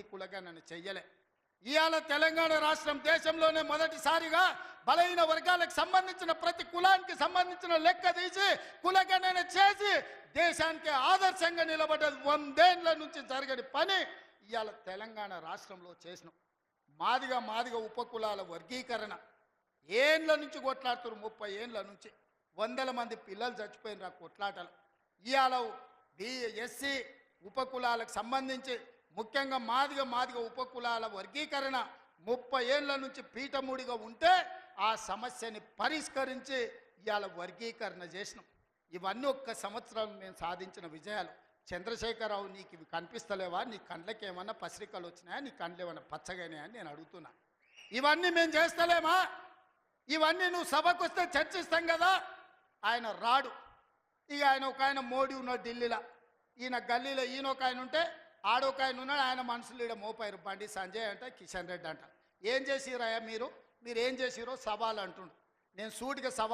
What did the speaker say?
కులగా నన్ను చెయ్యలే. ఇవాళ తెలంగాణ రాష్ట్రం దేశంలోనే మొదటిసారిగా బలహీన వర్గాలకు సంబంధించిన ప్రతి కులానికి సంబంధించిన లెక్క తీసి కులగణన చేసి దేశానికి ఆదర్శంగా నిలబడ్డది. 100 ఏళ్ల నుంచి జరగని పని ఇవాళ తెలంగాణ రాష్ట్రంలో చేసినాం. మాదిగ ఉపకులాల వర్గీకరణ ఏండ్ల నుంచి కొట్లాడుతున్నారు. 30 ఏండ్ల నుంచి 100 మంది పిల్లలు చచ్చిపోయిన కొట్లాటలు. ఇవాళ ఎస్సీ ఉపకులాలకు సంబంధించి ముఖ్యంగా మాదిగ ఉపకులాల వర్గీకరణ 30 ఏళ్ల నుంచి పీఠముడిగా ఉంటే ఆ సమస్యని పరిష్కరించి ఇవాళ వర్గీకరణ చేసినాం. ఇవన్నీ ఒక్క సంవత్సరం మేము సాధించిన విజయాలు. చంద్రశేఖరరావు, నీకు ఇవి కనిపిస్తలేవా? నీ కండ్లకి ఏమన్నా పసిరికలు వచ్చినాయా? నీ కండ్లు ఏమన్నా పచ్చగానాయా అని నేను అడుగుతున్నా. ఇవన్నీ మేము చేస్తలేమా? ఇవన్నీ నువ్వు సభకు వస్తే చర్చిస్తాం కదా. ఆయన రాడు. ఇక ఆయన మోడీ ఉన్నాడు ఢిల్లీలో, ఈయన గల్లీలో ఈయన ఒక ఆయన ఉంటే ఆడొక ఆయన ఉన్నాడు. ఆయన మనుషులు ఈడ మోపారు. బండి సంజయ్ అంట, కిషన్ రెడ్డి అంట. ఏం చేసిరాయా మీరు ఏం చేసిరో సవాల్ అంటుండు. నేను సూటిగా సవాల్